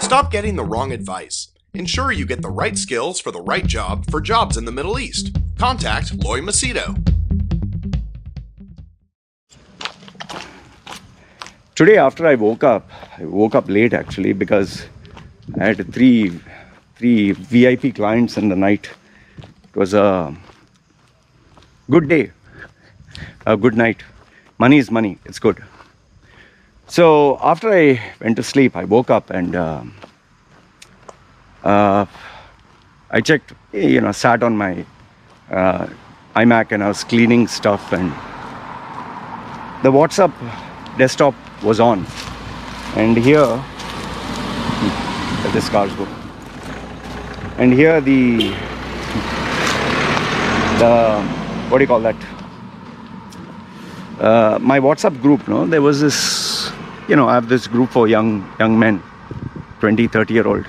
Stop getting the wrong advice. Ensure you get the right skills for the right job for jobs in the Middle East. Contact Loy Macedo. Today after I woke up late actually because I had three VIP clients in the night. It was a good day, a good night. Money is money, it's good. So after I went to sleep, I woke up and I checked, sat on my iMac and I was cleaning stuff, and the WhatsApp desktop was on, and here let this cars go, and here the what do you call that, my WhatsApp group, there was this, I have this group for young men, 20-30-year-old.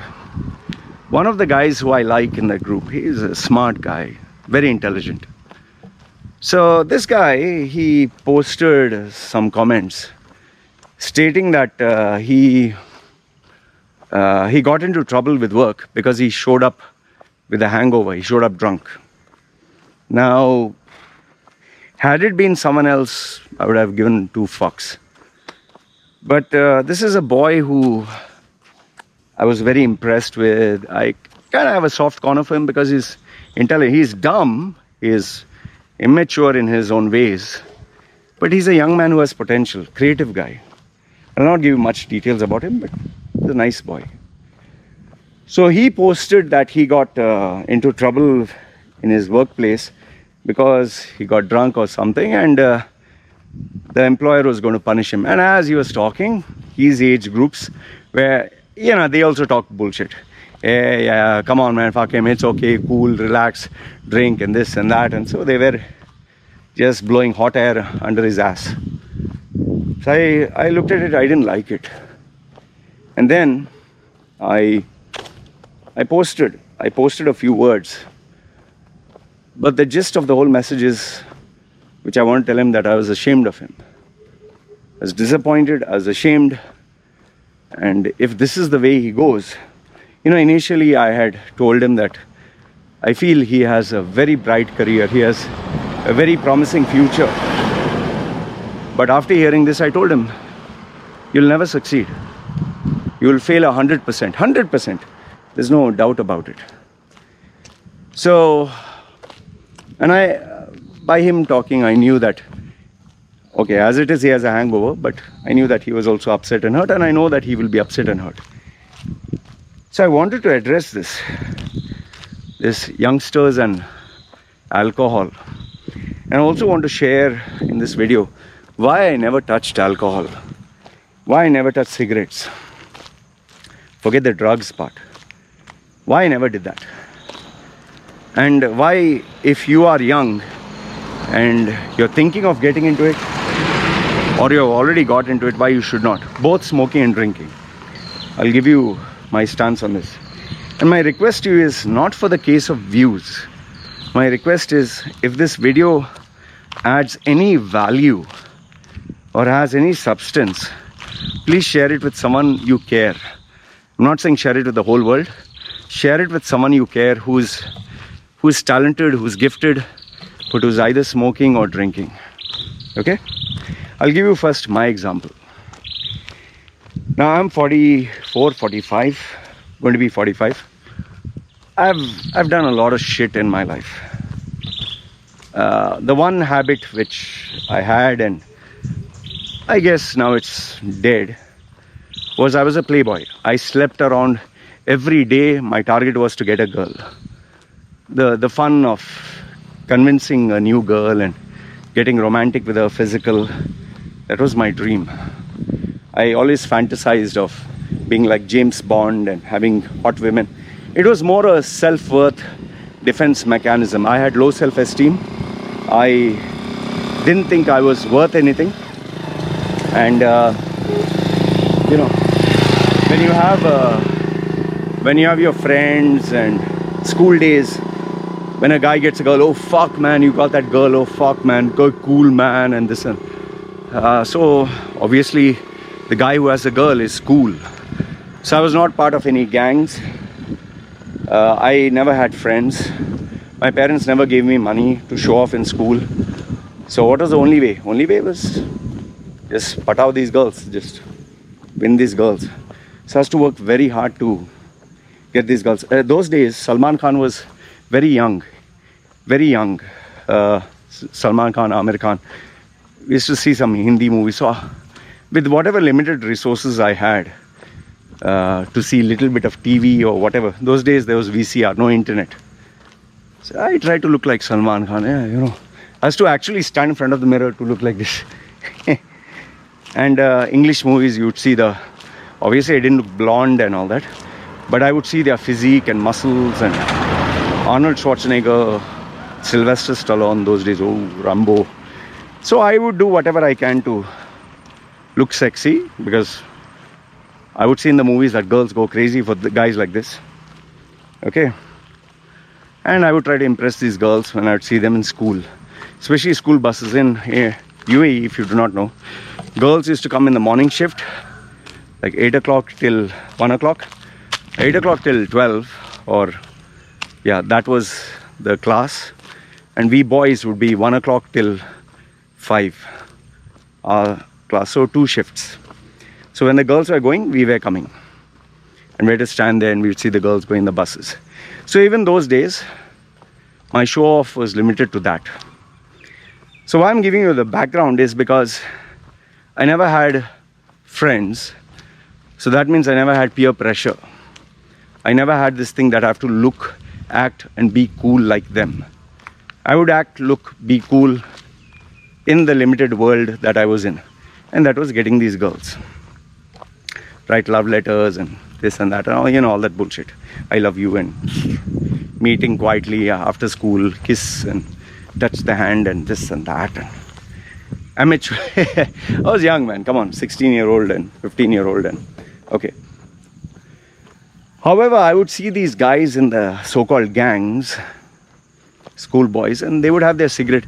One of the guys who I like in that group, he's a smart guy, very intelligent. So this guy, he posted some comments stating that he got into trouble with work because he showed up with a hangover, he showed up drunk. Now, had it been someone else, I would have given two fucks. But this is a boy who I was very impressed with. I kind of have a soft corner for him because he's intelligent. He's dumb, he's immature in his own ways, but he's a young man who has potential, creative guy. I'll not give you much details about him, but he's a nice boy. So he posted that he got into trouble in his workplace because he got drunk or something, and the employer was going to punish him. And as he was talking, his age groups where, they also talk bullshit. Hey, yeah, come on man, fuck him, it's okay, cool, relax, drink and this and that. And so they were just blowing hot air under his ass. So I looked at it, I didn't like it. And then I posted a few words. But the gist of the whole message is, which I want to tell him, that I was ashamed of him. I was disappointed, I was ashamed. And if this is the way he goes, initially I had told him that I feel he has a very bright career, he has a very promising future. But after hearing this, I told him, you'll never succeed. You will fail 100%. 100%. There's no doubt about it. So, and by him talking, I knew that, okay, as it is, he has a hangover, but I knew that he was also upset and hurt, and I know that he will be upset and hurt. So I wanted to address this youngsters and alcohol. And I also want to share in this video why I never touched alcohol, why I never touched cigarettes. Forget the drugs part. Why I never did that. And why, if you are young and you're thinking of getting into it, or you've already got into it, why you should not. Both smoking and drinking. I'll give you my stance on this. And my request to you is not for the case of views. My request is, if this video adds any value or has any substance, please share it with someone you care. I'm not saying share it with the whole world. Share it with someone you care who's talented, who's gifted, but who's either smoking or drinking. Okay? I'll give you first my example. Now I'm 44, 45, going to be 45. I've done a lot of shit in my life. The one habit which I had, and I guess now it's dead, was I was a playboy. I slept around every day. My target was to get a girl. The fun of convincing a new girl and getting romantic with her physical, that was my dream. I always fantasized of being like James Bond and having hot women. It was more a self-worth defense mechanism. I had low self-esteem. I didn't think I was worth anything. And when you have your friends and school days, when a guy gets a girl, oh fuck man, you got that girl, oh fuck man, go cool man, and this and so obviously the guy who has a girl is cool. So I was not part of any gangs. I never had friends. My parents never gave me money to show off in school. So what was the only way? Only way was just patao these girls, just win these girls. So I has to work very hard to get these girls. Those days, Salman Khan was very young, very young. Salman Khan, Amir Khan. We used to see some Hindi movies. So with whatever limited resources I had to see little bit of TV or whatever. Those days there was VCR, no internet. So I tried to look like Salman Khan. Yeah, you know, I was to actually stand in front of the mirror to look like this. And English movies, you would see obviously I didn't look blonde and all that, but I would see their physique and muscles and Arnold Schwarzenegger, Sylvester Stallone those days, oh, Rambo. So I would do whatever I can to look sexy, because I would see in the movies that girls go crazy for the guys like this. Okay. And I would try to impress these girls when I would see them in school, especially school buses in UAE. If you do not know, girls used to come in the morning shift, like 8 o'clock till 1 o'clock, 8 o'clock till 12, or yeah, that was the class. And we boys would be 1 o'clock till 5, class, so 2 shifts. So when the girls were going, we were coming. And we had to stand there and we would see the girls going in the buses. So even those days, my show off was limited to that. So why I'm giving you the background is because I never had friends. So that means I never had peer pressure. I never had this thing that I have to look, act and be cool like them. I would act, look, be cool in the limited world that I was in. And that was getting these girls. Write love letters and this and that, and you know, all that bullshit. I love you, and meeting quietly after school, kiss and touch the hand and this and that. And amateur. I was young, man. Come on, 16-year-old and 15-year-old and okay. However, I would see these guys in the so-called gangs, school boys, and they would have their cigarette.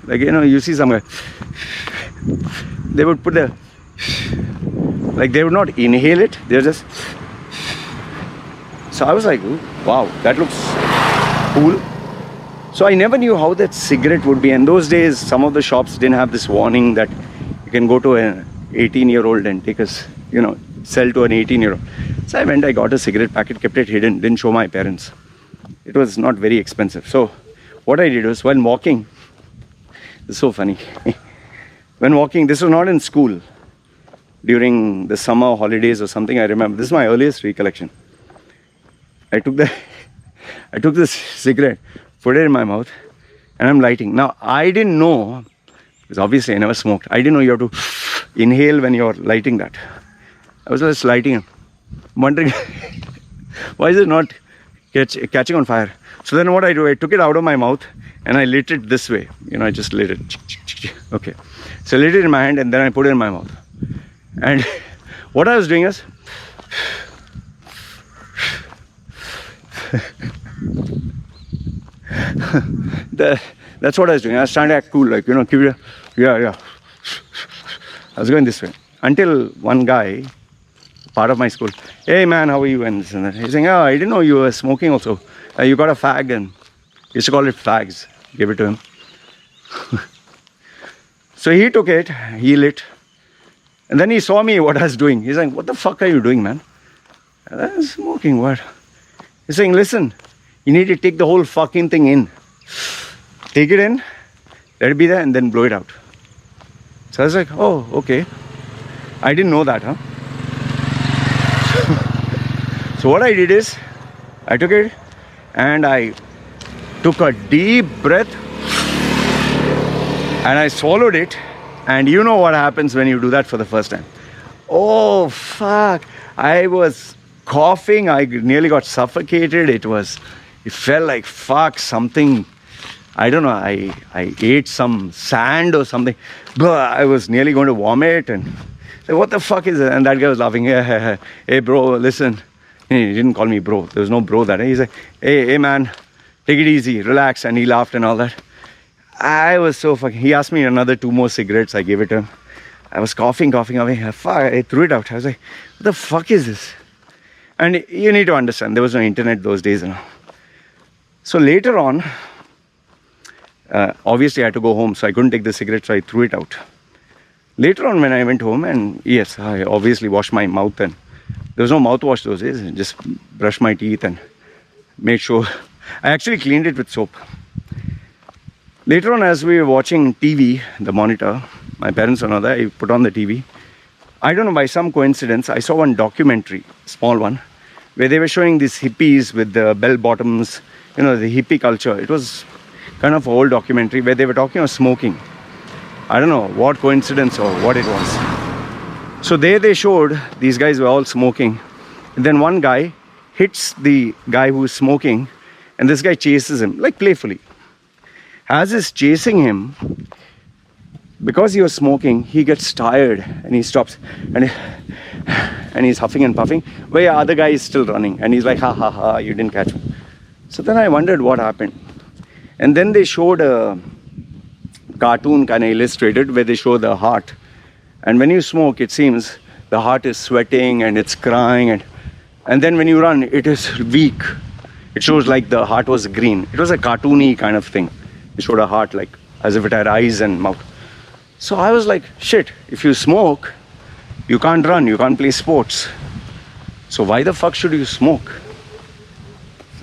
Like, you know, you see some guy. They would put their, like, they would not inhale it, they're just. So I was like, ooh, wow, that looks cool. So I never knew how that cigarette would be. And those days, some of the shops didn't have this warning that you can go to an 18-year-old and take us, you know, sell to an 18-year-old. So I went, I got a cigarette packet, kept it hidden, didn't show my parents. It was not very expensive. So what I did was, when walking, it's so funny. When walking, this was not in school. During the summer holidays or something, I remember. This is my earliest recollection. I took this cigarette, put it in my mouth, and I'm lighting. Now, I didn't know, because obviously I never smoked. I didn't know you have to inhale when you're lighting that. I was just lighting it, wondering, why is it not catching on fire? So then what I do, I took it out of my mouth and I lit it this way. You know, I just lit it. Okay. So I lit it in my hand and then I put it in my mouth. And what I was doing is, that's what I was doing. I was trying to act cool, like, you know, keep it, yeah. I was going this way. Until one guy, part of my school, hey man, how are you? And this and that. He's saying, oh, I didn't know you were smoking also. You got a fag, and he used to call it fags. Gave it to him. So he took it, he lit. And then he saw me what I was doing. He's like, what the fuck are you doing, man? I was smoking, what? He's saying, listen, you need to take the whole fucking thing in. Take it in, let it be there, and then blow it out. So I was like, oh, okay. I didn't know that, huh? So what I did is, I took it and I took a deep breath and I swallowed it. And you know what happens when you do that for the first time. Oh, fuck. I was coughing. I nearly got suffocated. It felt like, fuck, something. I don't know. I ate some sand or something. But I was nearly going to vomit. And like, what the fuck is it? And that guy was laughing. Hey, bro, listen. He didn't call me bro. There was no bro that day. He's like, hey, man, take it easy, relax. And he laughed and all that. I was so fucking. He asked me another 2 more cigarettes. I gave it to him. I was coughing. I threw it out. I was like, what the fuck is this? And you need to understand, there was no internet those days. So later on, obviously I had to go home, so I couldn't take the cigarette, so I threw it out. Later on when I went home, and yes, I obviously washed my mouth, and there was no mouthwash those days, just brushed my teeth and made sure. I actually cleaned it with soap. Later on, as we were watching TV, the monitor, my parents were not there, I put on the TV. I don't know, by some coincidence, I saw one documentary, small one, where they were showing these hippies with the bell bottoms, the hippie culture. It was kind of an old documentary where they were talking of smoking. I don't know what coincidence or what it was. So there they showed these guys were all smoking. And then one guy hits the guy who's smoking, and this guy chases him, like playfully. As he's chasing him, because he was smoking, he gets tired and he stops and he's huffing and puffing. Where the other guy is still running, and he's like, ha ha ha, you didn't catch me. So then I wondered what happened. And then they showed a cartoon kind of illustrated where they show the heart. And when you smoke, it seems the heart is sweating and it's crying. And then when you run, it is weak. It shows like the heart was green. It was a cartoony kind of thing. They showed a heart like as if it had eyes and mouth. So I was like, shit, if you smoke, you can't run, you can't play sports. So why the fuck should you smoke?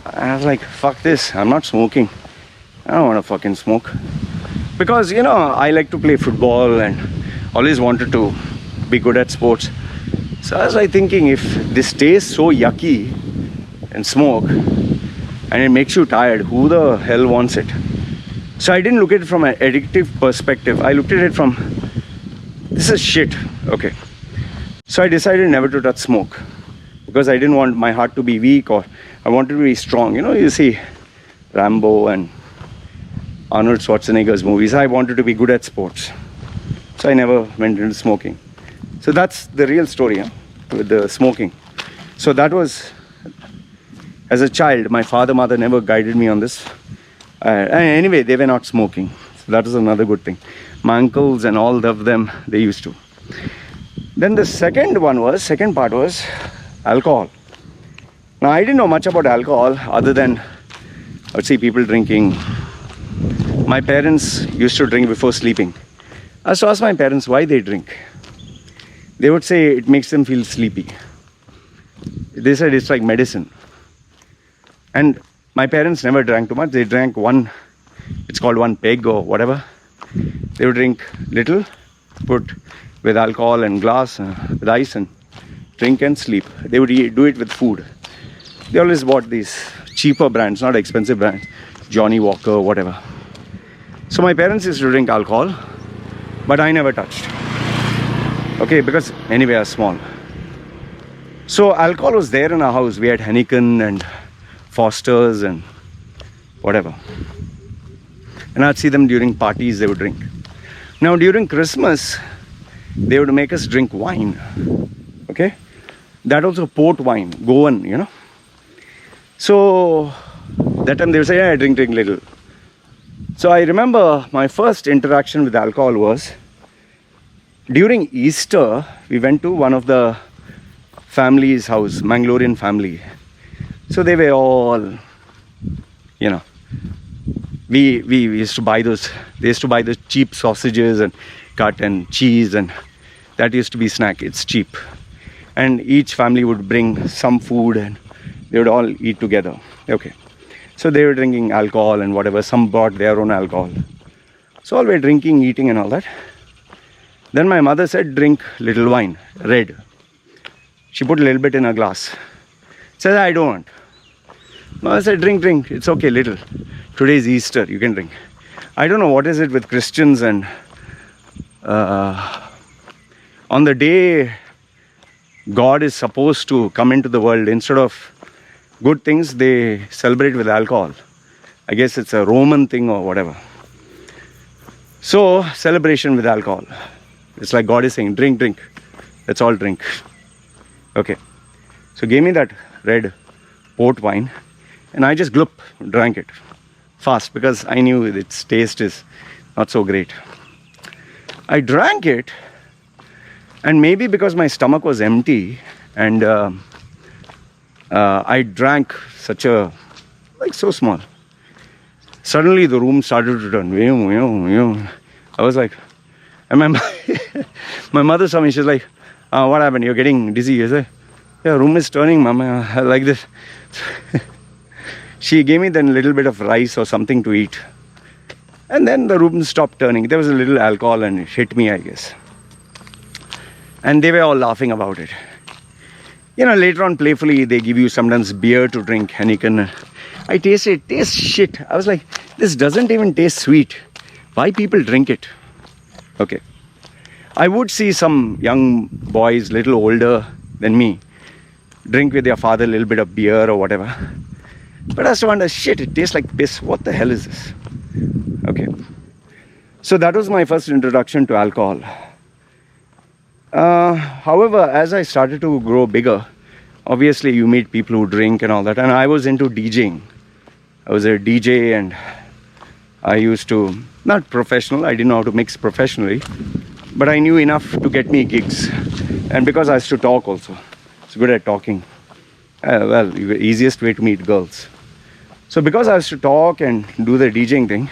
I was like, fuck this, I'm not smoking. I don't want to fucking smoke. Because, I like to play football and always wanted to be good at sports. So I was like thinking, if this tastes so yucky and smoke, and it makes you tired, who the hell wants it? So I didn't look at it from an addictive perspective. I looked at it from, this is shit. Okay. So I decided never to touch smoke, because I didn't want my heart to be weak, or I wanted to be strong. You see Rambo and Arnold Schwarzenegger's movies. I wanted to be good at sports. So I never went into smoking. So that's the real story with the smoking. So that was, as a child, my father, mother never guided me on this. Anyway, they were not smoking. So that was another good thing. My uncles and all of them, they used to. Then the second part was alcohol. Now, I didn't know much about alcohol other than, I would see people drinking. My parents used to drink before sleeping. I used to ask my parents why they drink. They would say it makes them feel sleepy. They said it's like medicine. And my parents never drank too much. They drank one, it's called one peg or whatever. They would drink little, put with alcohol and glass, with ice, and drink and sleep. They would do it with food. They always bought these cheaper brands, not expensive brands, Johnny Walker, whatever. So my parents used to drink alcohol, but I never touched. Okay, because anyway, I was small. So alcohol was there in our house. We had Heineken and Foster's and whatever. And I'd see them during parties, they would drink. Now during Christmas, they would make us drink wine. Okay? That also port wine, Goan, So that time they would say, yeah, drink little. So I remember my first interaction with alcohol was during Easter. We went to one of the family's house, Mangalorean family. So they were all, we used to buy those, they used to buy the cheap sausages and cut and cheese, and that used to be snack. It's cheap. And each family would bring some food and they would all eat together. Okay. So they were drinking alcohol and whatever. Some brought their own alcohol. So all were drinking, eating and all that. Then my mother said, drink little wine, red. She put a little bit in a glass. Says, I don't want. Mother said, drink, it's okay, little. Today's Easter, you can drink. I don't know what is it with Christians, and on the day God is supposed to come into the world, instead of good things, they celebrate with alcohol. I guess it's a Roman thing or whatever. So, celebration with alcohol. It's like God is saying, drink. Let's all drink. Okay. So, gave me that red port wine, and I just drank it fast, because I knew its taste is not so great. I drank it, And maybe because my stomach was empty and I drank like so small. Suddenly the room started to turn. I was like, and my mother saw me. She's like, what happened? You're getting dizzy. I said, yeah, room is turning, mama, like this. She gave me then a little bit of rice or something to eat. And then the room stopped turning. There was a little alcohol and it hit me, I guess. And they were all laughing about it. Later on, playfully, they give you sometimes beer to drink and you can... I tasted it. Tastes shit. I was like, this doesn't even taste sweet. Why people drink it? Okay. I would see some young boys, little older than me, drink with their father a little bit of beer or whatever. But I used to wonder, shit, it tastes like piss. What the hell is this? Okay. So that was my first introduction to alcohol. However, as I started to grow bigger, obviously you meet people who drink and all that. And I was into DJing. I was a DJ and I used to, not professional, I didn't know how to mix professionally, but I knew enough to get me gigs. And because I used to talk also, I was good at talking. The easiest way to meet girls. So because I used to talk and do the DJing thing,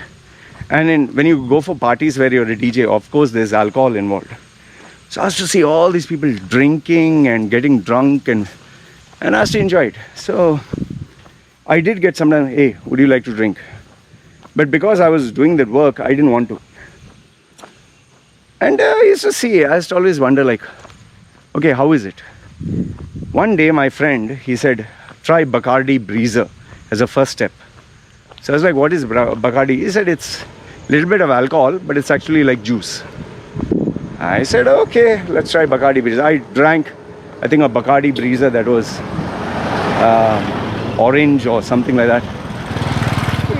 and when you go for parties where you're a DJ, of course there's alcohol involved. So I used to see all these people drinking and getting drunk and I used to enjoy it. So I did get sometimes, hey, would you like to drink? But because I was doing that work, I didn't want to. And I used to always wonder like, okay, how is it? One day my friend, he said, try Bacardi Breezer as a first step. So I was like, what is Bacardi? He said, it's a little bit of alcohol, but it's actually like juice. I said, okay, let's try Bacardi Breezer. I drank, I think, a Bacardi Breezer that was orange or something like that.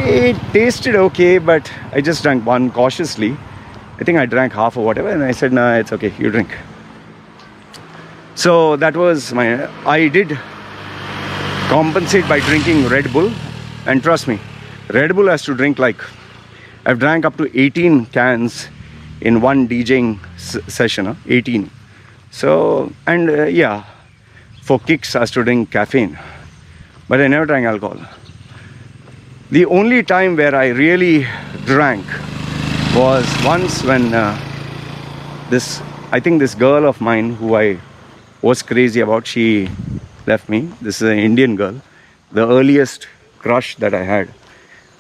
It tasted okay, but I just drank one cautiously. I think I drank half or whatever, and I said, nah, it's okay, you drink. So that was I did compensate by drinking Red Bull. And trust me, Red Bull has to drink like, I've drank up to 18 cans in one DJing session, 18. So, and for kicks I has to drink caffeine. But I never drank alcohol. The only time where I really drank was once when I think this girl of mine who I was crazy about, she left me. This is an Indian girl, the earliest crush that I had.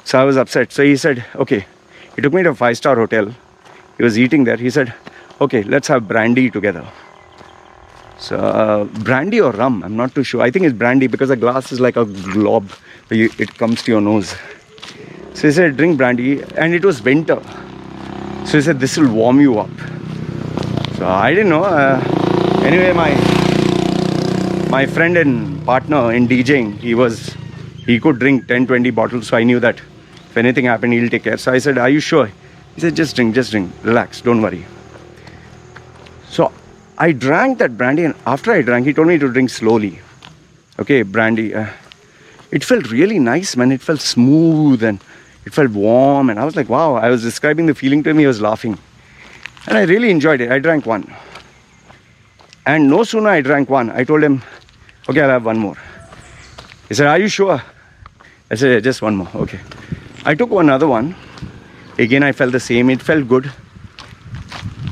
So I was upset. So he said, okay, he took me to a 5-star hotel. He was eating there. He said, okay, let's have brandy together. So brandy or rum, I'm not too sure. I think it's brandy because the glass is like a globe. It comes to your nose. So he said, drink brandy. And it was winter. So he said, this will warm you up. So I didn't know. Anyway, my friend and partner in DJing, he could drink 10-20 bottles. So I knew that if anything happened, he'll take care. So I said, are you sure? He said, just drink, relax, don't worry. So I drank that brandy, and after I drank, he told me to drink slowly. Okay, brandy. It felt really nice, man. It felt smooth and it felt warm. And I was like, wow, I was describing the feeling to him. He was laughing. And I really enjoyed it. I drank one. And no sooner I drank one, I told him, okay, I'll have one more. He said, are you sure? I said, yeah, just one more. Okay. I took another one. Again, I felt the same. It felt good.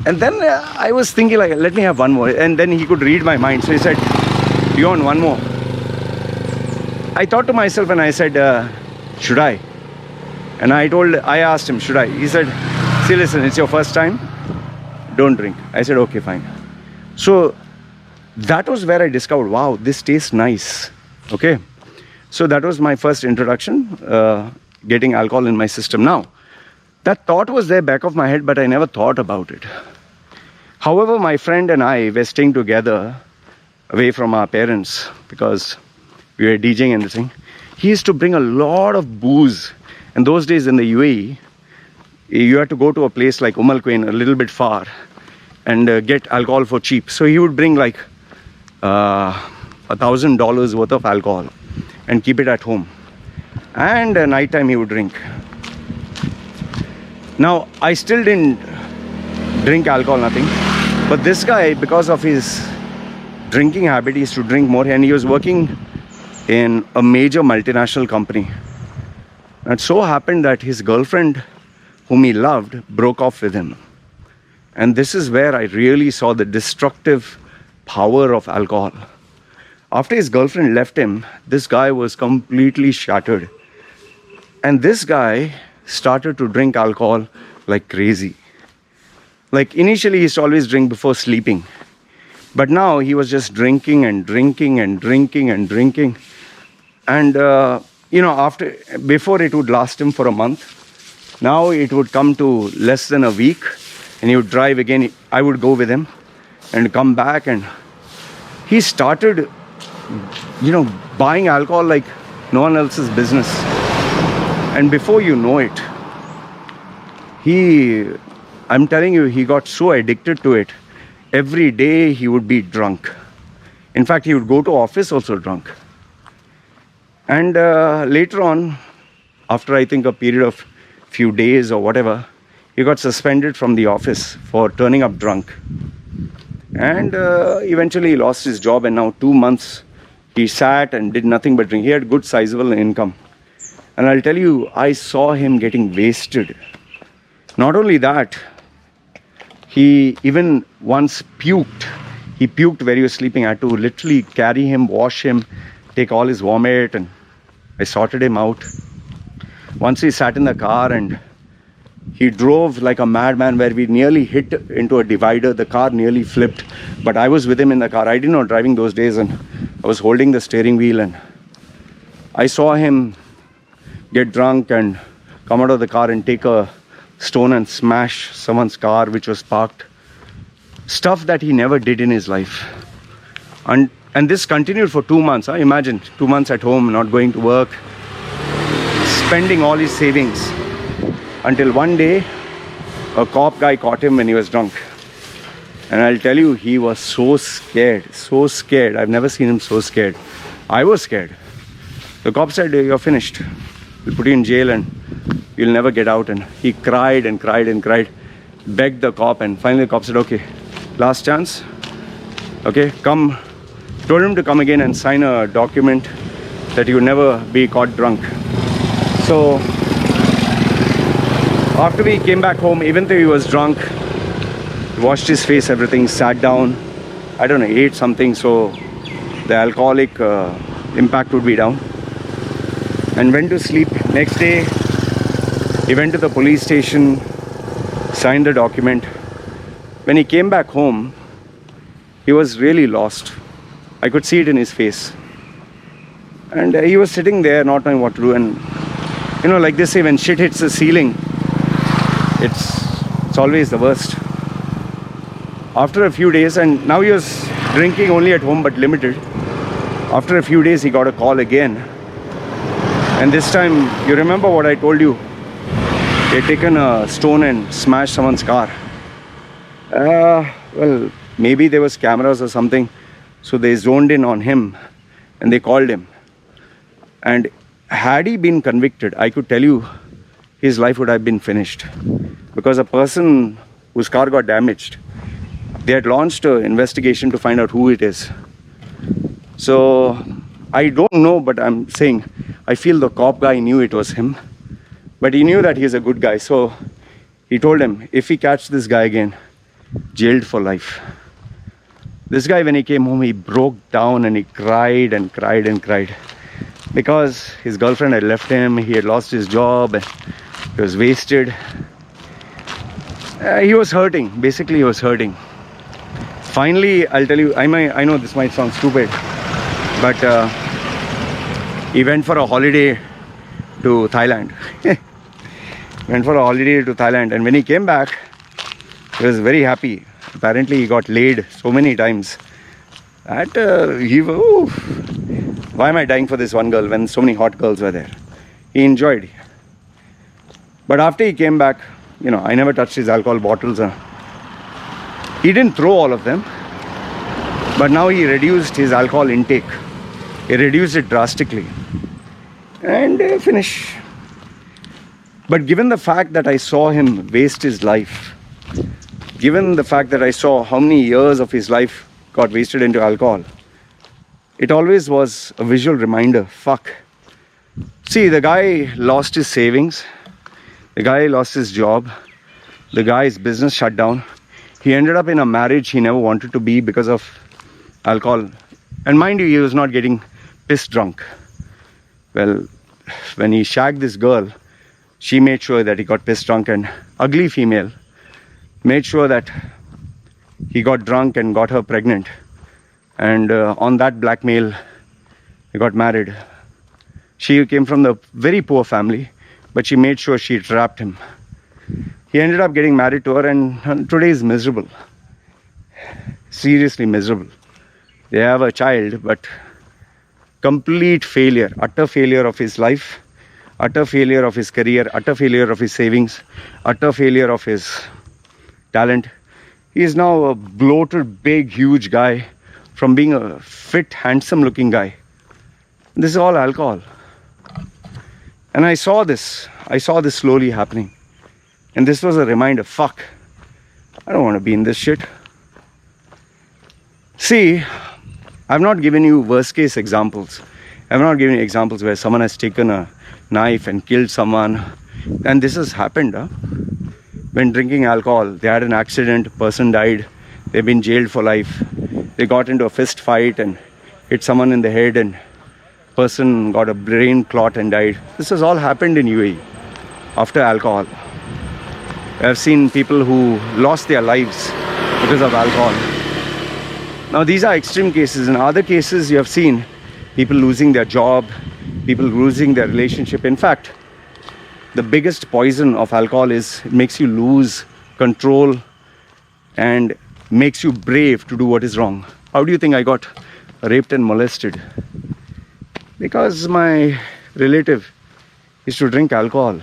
And then I was thinking like, let me have one more. And then he could read my mind. So he said, do you want one more? I thought to myself and I said, should I? And I asked him, should I? He said, see, listen, it's your first time. Don't drink. I said, okay, fine. So that was where I discovered, wow, this tastes nice. Okay. So that was my first introduction, getting alcohol in my system. Now, that thought was there back of my head, but I never thought about it. However, my friend and I were staying together away from our parents because we were DJing and this thing. He used to bring a lot of booze. And those days in the UAE, you had to go to a place like Al Quwain, a little bit far, and get alcohol for cheap. So he would bring like $1,000 worth of alcohol and keep it at home. And at night time he would drink. Now, I still didn't drink alcohol, nothing. But this guy, because of his drinking habit, he used to drink more, and he was working in a major multinational company. And it so happened that his girlfriend, whom he loved, broke off with him. And this is where I really saw the destructive power of alcohol. After his girlfriend left him, this guy was completely shattered. And this guy started to drink alcohol like crazy. Like initially, he used to always drink before sleeping. But now he was just drinking and drinking and drinking and drinking. And, before it would last him for a month. Now it would come to less than a week. And he would drive again. I would go with him and come back. And he started, buying alcohol like no one else's business. And before you know it, I'm telling you, he got so addicted to it. Every day he would be drunk. In fact, he would go to office also drunk. And later on, after I think a period of few days or whatever, he got suspended from the office for turning up drunk. And eventually he lost his job, and now 2 months he sat and did nothing but drink. He had good sizable income. And I'll tell you, I saw him getting wasted. Not only that, he even once puked. He puked where he was sleeping. I had to literally carry him, wash him, take all his vomit, and I sorted him out. Once he sat in the car and he drove like a madman, where we nearly hit into a divider. The car nearly flipped, but I was with him in the car. I didn't know driving those days, and I was holding the steering wheel, and I saw him get drunk and come out of the car and take a stone and smash someone's car which was parked. Stuff that he never did in his life. And this continued for 2 months. Imagine 2 months at home, not going to work, spending all his savings. Until one day, a cop guy caught him when he was drunk. And I'll tell you, he was so scared, so scared. I've never seen him so scared. I was scared. The cop said, "You're finished. We'll put you in jail and you'll never get out." And he cried and cried and cried, begged the cop. And finally the cop said, "Okay, last chance. Okay, come." Told him to come again and sign a document that he would never be caught drunk. So after we came back home, even though he was drunk, he washed his face, everything, sat down, I don't know, ate something so the alcoholic impact would be down, and went to sleep. Next day, he went to the police station, signed the document. When he came back home, he was really lost. I could see it in his face. And he was sitting there not knowing what to do. And like they say, when shit hits the ceiling, it's always the worst. After a few days, and now he was drinking only at home but limited. After a few days, he got a call again. And this time, you remember what I told you? He had taken a stone and smashed someone's car. Well, maybe there was cameras or something. So they zoned in on him and they called him. And had he been convicted, I could tell you his life would have been finished. Because a person whose car got damaged, they had launched an investigation to find out who it is. So I don't know, but I'm saying I feel the cop guy knew it was him. But he knew that he's a good guy. So he told him, if he catch this guy again, jailed for life. This guy, when he came home, he broke down and he cried and cried and cried. Because his girlfriend had left him, he had lost his job, he was wasted. He was hurting. Basically, he was hurting. Finally, I'll tell you, I know this might sound stupid, but he went for a holiday to Thailand. Went for a holiday to Thailand, and when he came back, he was very happy. Apparently, he got laid so many times that why am I dying for this one girl when so many hot girls were there? He enjoyed. But after he came back, I never touched his alcohol bottles. He didn't throw all of them, but now he reduced his alcohol intake. He reduced it drastically and finish. But given the fact that I saw him waste his life, given the fact that I saw how many years of his life got wasted into alcohol, it always was a visual reminder. Fuck. See, the guy lost his savings. The guy lost his job. The guy's business shut down. He ended up in a marriage he never wanted to be because of alcohol. And mind you, he was not getting pissed drunk. Well, when he shagged this girl, she made sure that he got pissed drunk, and ugly female made sure that he got drunk and got her pregnant. And on that blackmail, he got married. She came from the very poor family, but she made sure she trapped him. He ended up getting married to her, and today is miserable. Seriously miserable. They have a child, but complete failure, utter failure of his life, utter failure of his career, utter failure of his savings, utter failure of his talent. He is now a bloated, big, huge guy from being a fit, handsome looking guy. This is all alcohol. And I saw this slowly happening. And this was a reminder, fuck, I don't want to be in this shit. See, I've not given you worst case examples. I've not given you examples where someone has taken a knife and killed someone. And this has happened. When drinking alcohol, they had an accident, person died, they've been jailed for life. They got into a fist fight and hit someone in the head, and person got a brain clot and died. This has all happened in UAE after alcohol. I've seen people who lost their lives because of alcohol. Now these are extreme cases. In other cases, you have seen people losing their job, people losing their relationship. In fact, the biggest poison of alcohol is it makes you lose control and makes you brave to do what is wrong. How do you think I got raped and molested? Because my relative used to drink alcohol.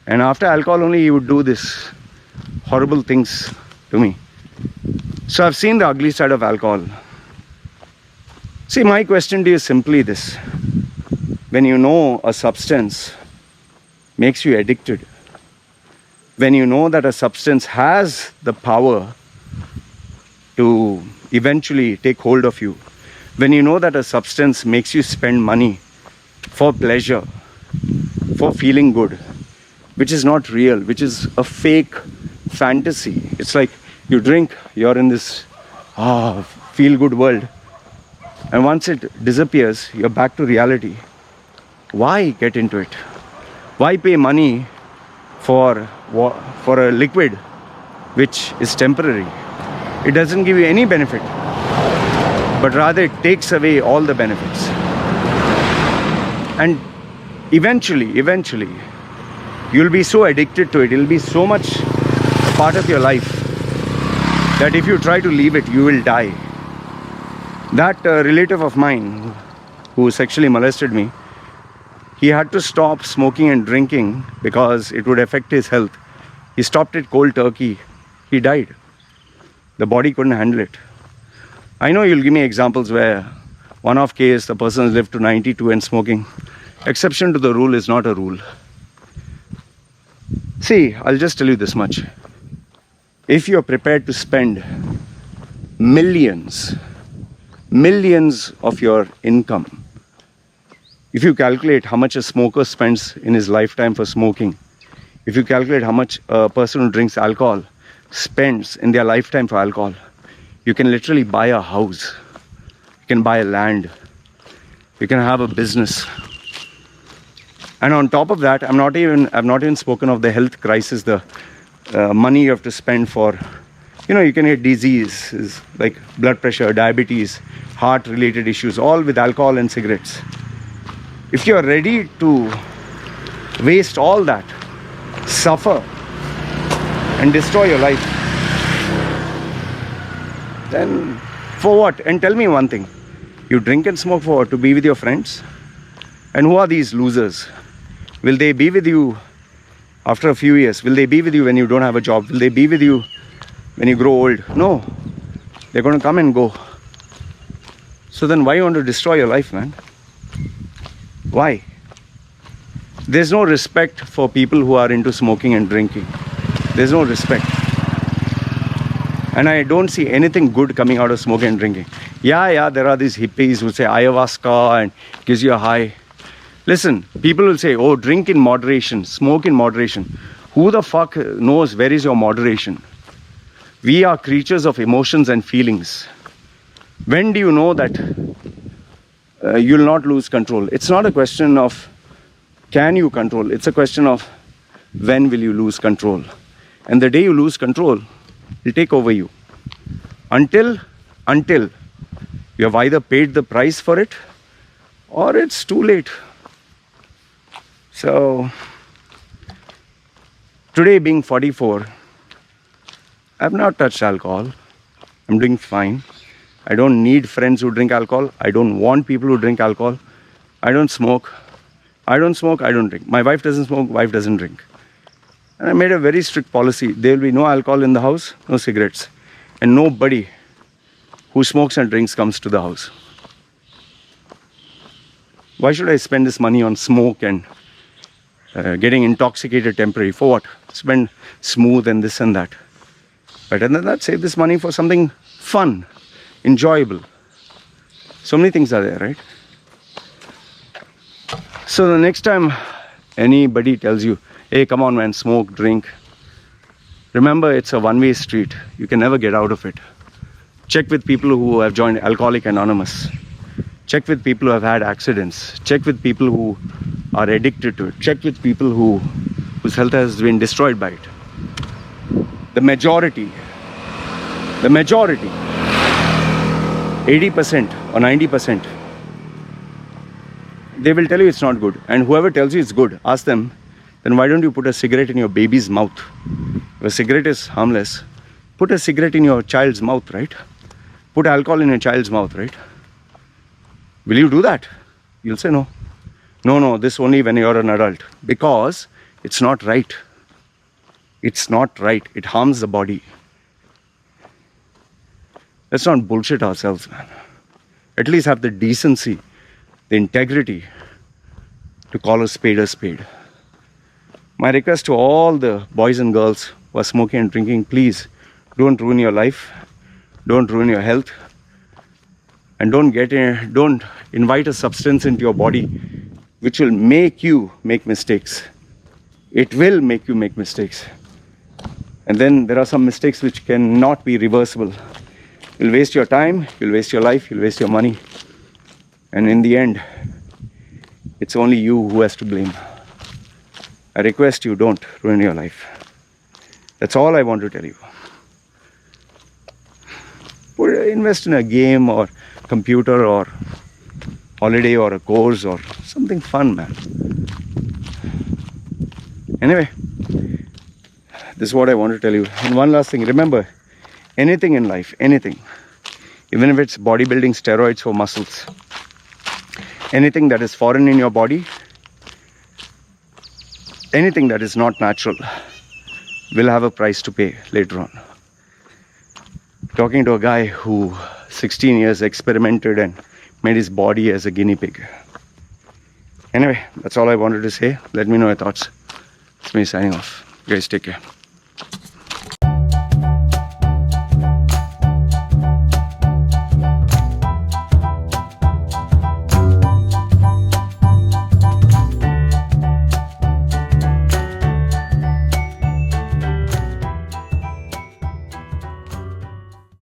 And after alcohol only he would do this horrible things to me. So I've seen the ugly side of alcohol. See, my question to you is simply this. When you know a substance makes you addicted, when you know that a substance has the power to eventually take hold of you, when you know that a substance makes you spend money for pleasure, for feeling good, which is not real, which is a fake fantasy. It's like you drink, you're in this feel-good world, and once it disappears, you're back to reality. Why get into it? Why pay money for a liquid which is temporary? It doesn't give you any benefit, but rather it takes away all the benefits. And eventually, you'll be so addicted to it, it'll be so much a part of your life that if you try to leave it, you will die. That relative of mine who sexually molested me, he had to stop smoking and drinking because it would affect his health. He stopped it cold turkey. He died. The body couldn't handle it. I know you'll give me examples where one-off case, the person lived to 92 and smoking. Exception to the rule is not a rule. See, I'll just tell you this much. If you're prepared to spend millions of your income, if you calculate how much a smoker spends in his lifetime for smoking, if you calculate how much a person who drinks alcohol spends in their lifetime for alcohol, you can literally buy a house, you can buy a land, you can have a business. And on top of that, I've not even spoken of the health crisis, the money you have to spend for, you can get diseases like blood pressure, diabetes, heart-related issues, all with alcohol and cigarettes. If you're ready to waste all that, suffer, and destroy your life, then for what? And tell me one thing. You drink and smoke for what? To be with your friends? And who are these losers? Will they be with you after a few years? Will they be with you when you don't have a job? Will they be with you when you grow old? No. They're going to come and go. So then why you want to destroy your life, man? Why? There's no respect for people who are into smoking and drinking. There's no respect. And I don't see anything good coming out of smoking and drinking. Yeah, there are these hippies who say ayahuasca and gives you a high. Listen, people will say, oh, drink in moderation, smoke in moderation. Who the fuck knows where is your moderation? We are creatures of emotions and feelings. When do you know that you'll not lose control? It's not a question of can you control, it's a question of when will you lose control. And the day you lose control, it'll take over you. Until you have either paid the price for it or it's too late. So, today being 44, I've not touched alcohol. I'm doing fine. I don't need friends who drink alcohol. I don't want people who drink alcohol. I don't smoke. I don't drink. My wife doesn't smoke, wife doesn't drink. And I made a very strict policy. There will be no alcohol in the house, no cigarettes. And nobody who smokes and drinks comes to the house. Why should I spend this money on smoke and getting intoxicated temporarily? For what? Spend smooth and this and that. Better than that, save this money for something fun, enjoyable. So many things are there, right? So the next time anybody tells you, hey, come on man, smoke, drink, remember it's a one-way street. You can never get out of it. Check with people who have joined Alcoholics Anonymous. Check with people who have had accidents. Check with people who are addicted to it. Check with people whose health has been destroyed by it. The majority, 80% or 90%, they will tell you it's not good. And whoever tells you it's good, ask them, then why don't you put a cigarette in your baby's mouth? If a cigarette is harmless, put a cigarette in your child's mouth, right? Put alcohol in your child's mouth, right? Will you do that? You'll say no. No, this only when you're an adult. Because it's not right. It's not right. It harms the body. Let's not bullshit ourselves, man. At least have the decency, the integrity to call a spade a spade. My request to all the boys and girls who are smoking and drinking, please don't ruin your life, don't ruin your health, and don't invite a substance into your body which will make you make mistakes. It will make you make mistakes. And then there are some mistakes which cannot be reversible. You'll waste your time, you'll waste your life, you'll waste your money. And in the end, it's only you who has to blame. I request you, don't ruin your life. That's all I want to tell you. Invest in a game or computer or holiday or a course or something fun, man. Anyway, this is what I want to tell you. And one last thing, remember, anything in life, anything, even if it's bodybuilding steroids for muscles, anything that is foreign in your body, anything that is not natural will have a price to pay later on. Talking to a guy who 16 years experimented and made his body as a guinea pig. Anyway, that's all I wanted to say. Let me know your thoughts. It's me signing off. You guys take care.